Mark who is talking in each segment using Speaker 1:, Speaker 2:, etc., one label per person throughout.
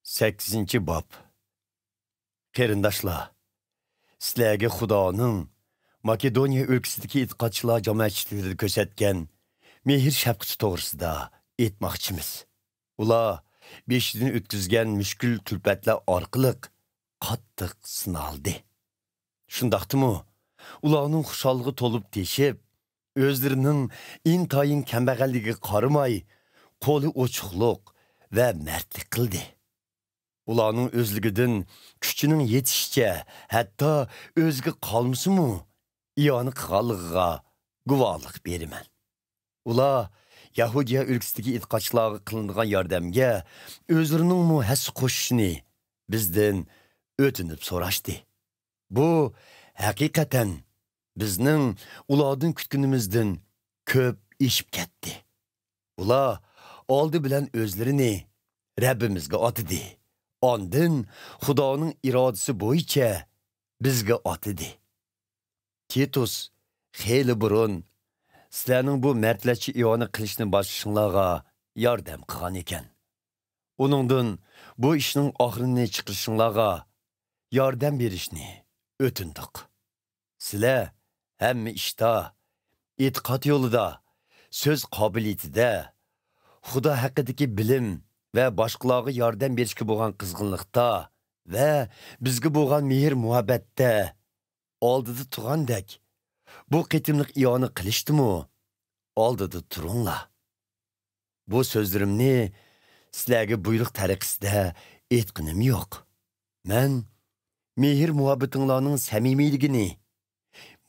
Speaker 1: 8. Bab. Qarindoshlar, sizlarga Xudoning Makedoniya o'lkasidagi e'tiqodchilar jamoatchiligida ko'rsatgan mehr shafqati to'g'risida aytmoqchimiz. Ular beshidan o'tkazgan mushkul kulfatlar orqali qattiq sinaldi. Shundaqdimi, ularning xushallig'i to'lib teshib, o'zlarining intayin kambag'alligiga qaramay, qo'li ochiqliq va mardlik qildi. Ularning o'zligidan kuchining yetishicha, hatto o'ziga qolmasimu, iyoni qilganligiga guvohlik beraman. Ular Yahudiya o'lkasidagi e'tiqodchilarga qilinadigan yordamga o'zlarining hassa qo'shishini bizdan o'tinib so'rashdi. Bu haqiqatan bizning ulardan kutganimizdan ko'p eshib ketdi. Ular oldi bilan o'zlarini Rabbimizga otidi. Ondan Xudoning irodasi bo'yicha bizga otidi. Titus xeyli burun sizlarning bu mardlarcha iyoni qilishni boshlashinglarga yordam qilgan ekan. Uningdan bu ishning oxirini chiqarishinglarga yordam berishni o'tindik. Sizlar hamma ishda, e'tiqod yo'lida, so'z qobiliyatida, Xudo haqidagi bilim va boshqalarga yordam berishga bo'lgan qizg'inlikda va bizga bo'lgan mehr muhabbatda oldida turgandek, bu qitimliq iyoni qilishdimi, oldida turinglar. Bu so'zlarimni sizlarga buyruq tariqasida aytqinim yo'q. Men mehr muhabbatinglarning samimiyligini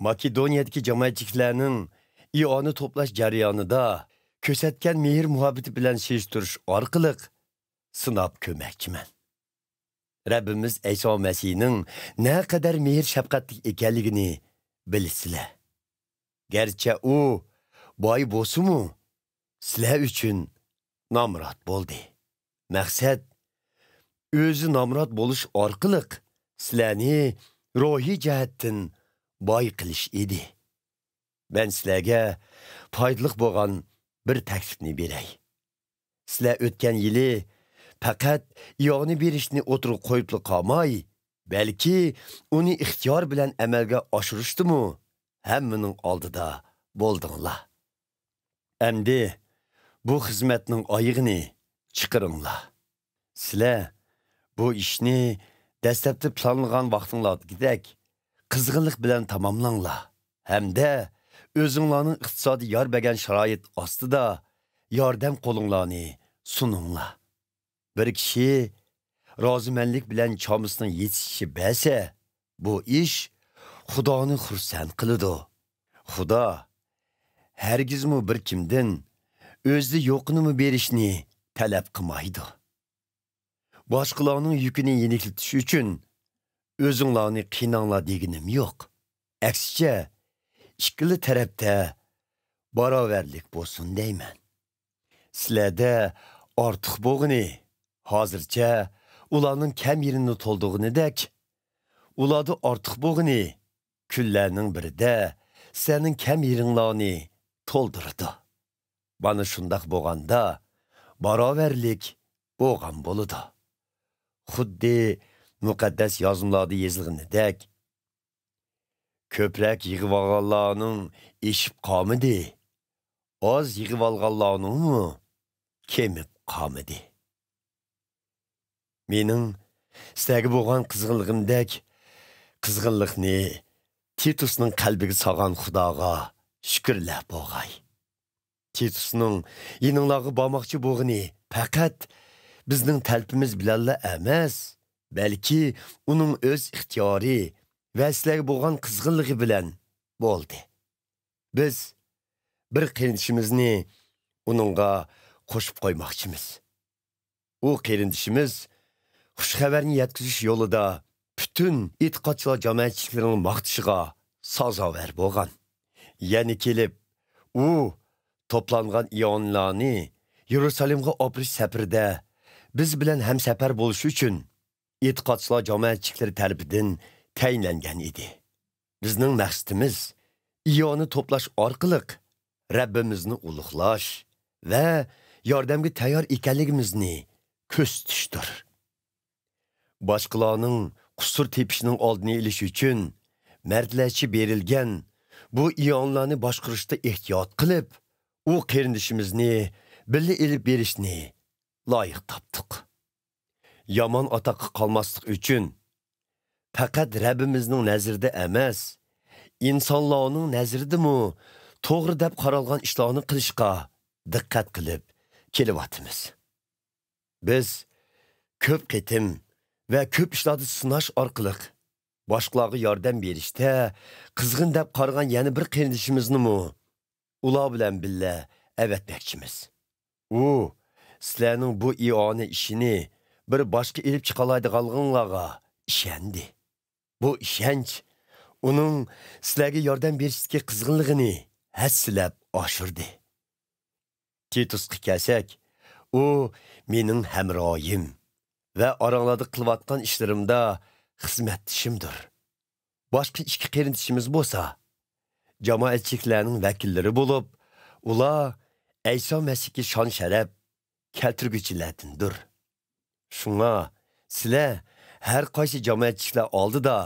Speaker 1: Makedoniyadagi jamoatchiliklarning iyoni to'plash jarayonida ko'rsatgan mehr muhabbati bilan selishtirish orqali sinab ko'rmoqchiman. Rabbimiz Iso Masihning naqadar mehr shafqatli ekanligini bilasizlar. Garchi u boy bo'lsa-mu, sizlar uchun nomrod bo'ldi. Maqsad o'zi nomrod bo'lish orqali sizlarni ruhiy jihatdan boy qilish edi. Men sizlarga foydali bo'lgan bir taklifni beray. Sizlar o'tgan yili faqat iyoni berishni o'tirib qo'yib qolmay, balki uni ixtiyor bilan amalga oshirishdimi, hammaning oldida bo'ldinglar. Endi bu xizmatning oyig'ini chiqaringlar. Sizlar bu ishni dastlabda planlagan vaqtinglardagidek qizg'inlik bilan tamomlanglar. Hamda o'zinglarning iqtisodiy yor bergan sharoit ostida yordam qo'linglarni suninglar. Bir kishi rozimanlik bilan chomisning yetishishi bersa, bu ish Xudoni xursand qiladi. Xudo hargizmi bir kimdan o'zi yo'qini berishni talab qilmaydi. Boshqalarning yukini yengillatish uchun o'zinglarni qiynanglar deganim yo'q. Aksicha, ikkili tarafda barobarlik bo'lsin deyman. Sizlarda ortiq bo'lg'ini, hozircha ularning kam yerini to'ldig'inidek, ularda ortiq bo'lg'ini, kunlarning birida sening kam yeringlarni to'ldirdi. Bana shundaq bo'lganda barobarlik bo'lgan bo'ladi. Xuddi muqaddas yozimlarda yozilganidek, ko'prak yig'ib olganlarning eshib qolmadi, oz yig'ib olganlarning kemib qolmadi. Mening sizlarga bo'lgan qizg'inligimdek qizg'inlikni Titusning qalbiga solgan Xudoga shukrlar bo'lg'ay. Titusning yininglarga bormoqchi bo'lg'ini faqat bizning talpimiz bilanla emas, balki uning o'z ixtiyori va sizlarga bo'lgan qizg'inligi bilan bo'ldi. Biz bir qarindishimizni uningga qo'shib qo'ymoqchimiz. U qarindishimiz xushxabarni yetkazish yo'lida bütün e'tiqodchilar jamoatchiliklarining maqtishiga sazovor bo'lgan. Ya'ni kelib, u toplangan iyonlarni Yerusalimga oprish safarida biz bilan hamsafar bo'lish uchun e'tiqodchilar jamoatchiliklari tarafidan tayinlangan edi. Bizning maqsadimiz iyoni to'plash orqali Rabbimizni ulug'lash va yordamga tayyor ekanligimizni ko'rsatishdir. boshqalarning qusur tepishining oldini olish uchun mardlarcha berilgan bu iyonlarni boshqarishda ehtiyot qilib, u qarindishimizni birga elib berishni loyiq topdik. Yomon atoqqa qolmaslik uchun faqat Rabbimizning nazarida emas, insonlarning nazaridami to'g'ri deb qaralgan ishlarni qilishga diqqat qilib kelyapmiz. Biz ko'p qitim va ko'p ishlarni sinash orqali boshqalarga yordam berishda qizg'in deb qaragan yana bir qarindishimizni ular bilan birga avatmoqchimiz. U sizlarning bu iona ishini bir boshqa elib chiqalaydiganlarga ishondi. Bu ishonch uning sizlarga yordam berishdagi qizg'inligini hassilab oshirdi. Titusga kelsak, u mening hamroyim va oranglarda qilayotgan ishlarimda xizmatdishimdir. Boshqa ikki qarindishimiz bo'lsa, jamoatchiliklarning vakillari bo'lib, ular Ayso Masihga shon sharaf keltirguchilardir. Shunga sizlar har qaysi jamoatchiliklar oldida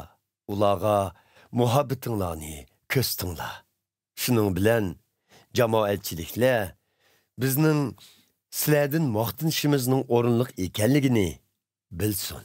Speaker 1: ularga muhabbatinglarni ko'rstinglar. Shuning bilan jamoatchiliklar bizning sizlardan maqtanishimizning o'rinliq ekanligini bilsin.